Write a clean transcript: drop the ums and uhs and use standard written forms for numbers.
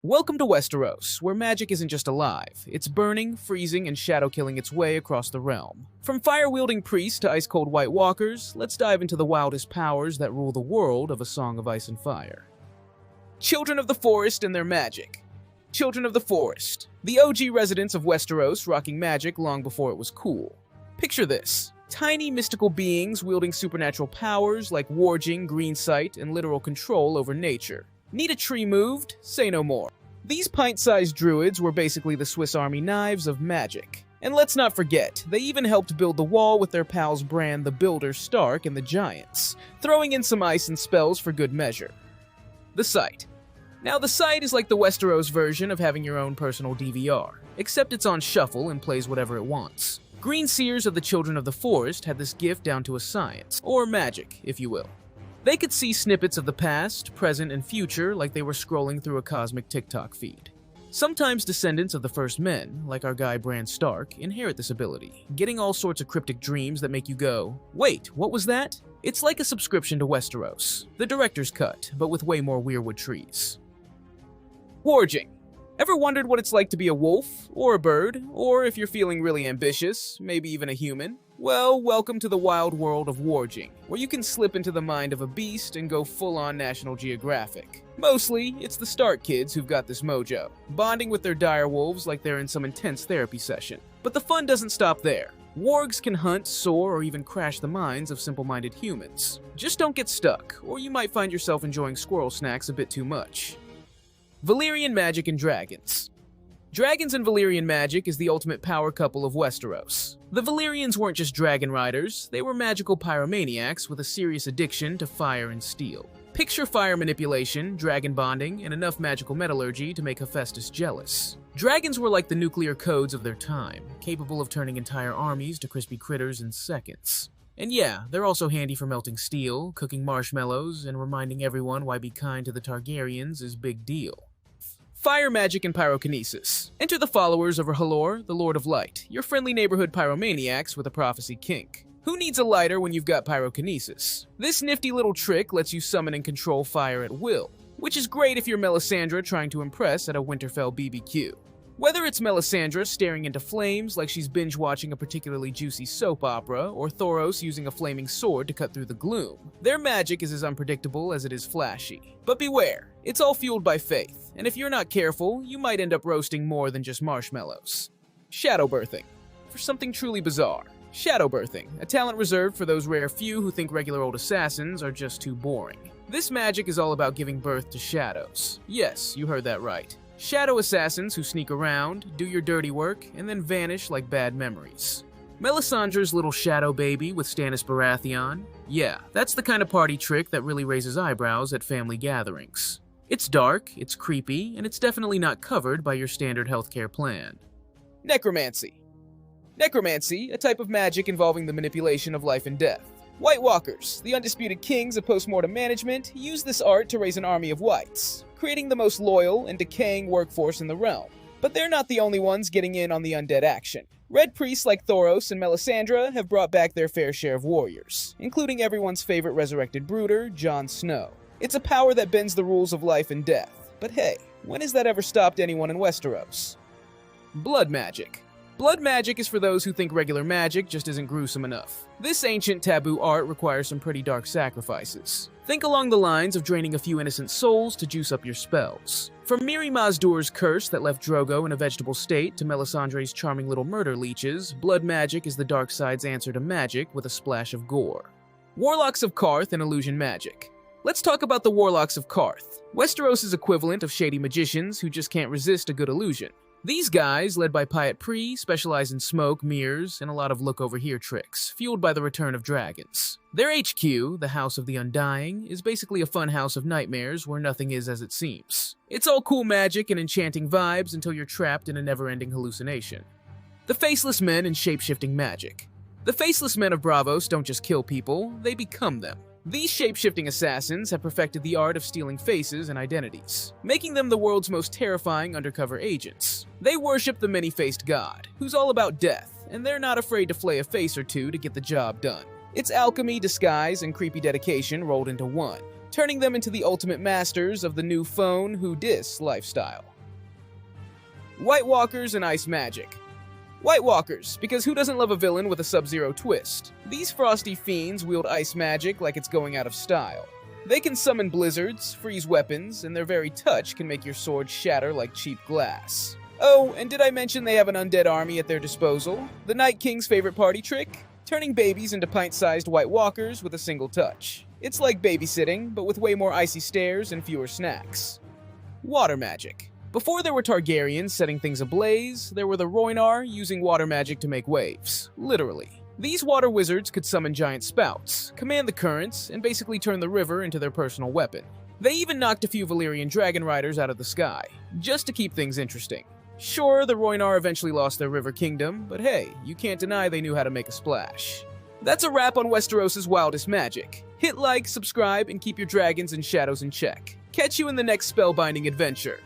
Welcome to Westeros, where magic isn't just alive, it's burning, freezing, and shadow-killing its way across the realm. From fire-wielding priests to ice-cold White Walkers, let's dive into the wildest powers that rule the world of A Song of Ice and Fire. Children of the Forest and their magic. Children of the Forest, the OG residents of Westeros rocking magic long before it was cool. Picture this. Tiny mystical beings wielding supernatural powers like warging, green sight, and literal control over nature. Need a tree moved? Say no more. These pint-sized druids were basically the Swiss Army knives of magic. And let's not forget, they even helped build the wall with their pals Bran the Builder Stark and the Giants, throwing in some ice and spells for good measure. The Sight. Now the Sight is like the Westeros version of having your own personal DVR, except it's on shuffle and plays whatever it wants. Green Seers of the Children of the Forest had this gift down to a science, or magic, if you will. They could see snippets of the past, present, and future like they were scrolling through a cosmic TikTok feed. Sometimes descendants of the First Men, like our guy Bran Stark, inherit this ability, getting all sorts of cryptic dreams that make you go, "Wait, what was that?" It's like a subscription to Westeros, the director's cut, but with way more weirwood trees. Warging. Ever wondered what it's like to be a wolf, or a bird, or if you're feeling really ambitious, maybe even a human? Well, welcome to the wild world of Warging, where you can slip into the mind of a beast and go full-on National Geographic. Mostly, it's the Stark kids who've got this mojo, bonding with their direwolves like they're in some intense therapy session. But the fun doesn't stop there. Wargs can hunt, soar, or even crash the minds of simple-minded humans. Just don't get stuck, or you might find yourself enjoying squirrel snacks a bit too much. Valyrian magic and dragons. Dragons and Valyrian magic is the ultimate power couple of Westeros. The Valyrians weren't just dragon riders, they were magical pyromaniacs with a serious addiction to fire and steel. Picture fire manipulation, dragon bonding, and enough magical metallurgy to make Hephaestus jealous. Dragons were like the nuclear codes of their time, capable of turning entire armies to crispy critters in seconds. And yeah, they're also handy for melting steel, cooking marshmallows, and reminding everyone why be kind to the Targaryens is big deal. Fire magic and pyrokinesis. Enter the followers of Halor, the Lord of Light, your friendly neighborhood pyromaniacs with a prophecy kink. Who needs a lighter when you've got pyrokinesis? This nifty little trick lets you summon and control fire at will, which is great if you're Melisandre trying to impress at a Winterfell BBQ. Whether it's Melisandre staring into flames like she's binge-watching a particularly juicy soap opera, or Thoros using a flaming sword to cut through the gloom, their magic is as unpredictable as it is flashy. But beware, it's all fueled by faith, and if you're not careful, you might end up roasting more than just marshmallows. Shadowbirthing. For something truly bizarre. Shadowbirthing, a talent reserved for those rare few who think regular old assassins are just too boring. This magic is all about giving birth to shadows. Yes, you heard that right. Shadow assassins who sneak around, do your dirty work, and then vanish like bad memories. Melisandre's little shadow baby with Stannis Baratheon? Yeah, that's the kind of party trick that really raises eyebrows at family gatherings. It's dark, it's creepy, and it's definitely not covered by your standard healthcare plan. Necromancy. Necromancy, a type of magic involving the manipulation of life and death. White Walkers, the undisputed kings of postmortem management, use this art to raise an army of whites, creating the most loyal and decaying workforce in the realm. But they're not the only ones getting in on the undead action. Red priests like Thoros and Melisandre have brought back their fair share of warriors, including everyone's favorite resurrected brooder, Jon Snow. It's a power that bends the rules of life and death. But hey, when has that ever stopped anyone in Westeros? Blood magic. Blood magic is for those who think regular magic just isn't gruesome enough. This ancient taboo art requires some pretty dark sacrifices. Think along the lines of draining a few innocent souls to juice up your spells. From Mirri Maz Duur's curse that left Drogo in a vegetable state to Melisandre's charming little murder leeches, blood magic is the dark side's answer to magic with a splash of gore. Warlocks of Qarth and illusion magic. Let's talk about the Warlocks of Qarth, Westeros' equivalent of shady magicians who just can't resist a good illusion. These guys, led by Pyat Pri, specialize in smoke, mirrors, and a lot of look-over-here tricks, fueled by the return of dragons. Their HQ, the House of the Undying, is basically a fun house of nightmares where nothing is as it seems. It's all cool magic and enchanting vibes until you're trapped in a never-ending hallucination. The Faceless Men and shape-shifting magic. The Faceless Men of Braavos don't just kill people, they become them. These shape-shifting assassins have perfected the art of stealing faces and identities, making them the world's most terrifying undercover agents. They worship the many-faced god, who's all about death, and they're not afraid to flay a face or two to get the job done. It's alchemy, disguise, and creepy dedication rolled into one, turning them into the ultimate masters of the new phone who dis lifestyle. White Walkers and Ice Magic. White Walkers, because who doesn't love a villain with a Sub-Zero twist? These frosty fiends wield ice magic like it's going out of style. They can summon blizzards, freeze weapons, and their very touch can make your sword shatter like cheap glass. Oh, and did I mention they have an undead army at their disposal? The Night King's favorite party trick? Turning babies into pint-sized White Walkers with a single touch. It's like babysitting, but with way more icy stares and fewer snacks. Water Magic. Before there were Targaryens setting things ablaze, there were the Rhoynar using water magic to make waves. Literally. These water wizards could summon giant spouts, command the currents, and basically turn the river into their personal weapon. They even knocked a few Valyrian dragon riders out of the sky, just to keep things interesting. Sure, the Rhoynar eventually lost their river kingdom, but hey, you can't deny they knew how to make a splash. That's a wrap on Westeros' wildest magic. Hit like, subscribe, and keep your dragons and shadows in check. Catch you in the next spellbinding adventure.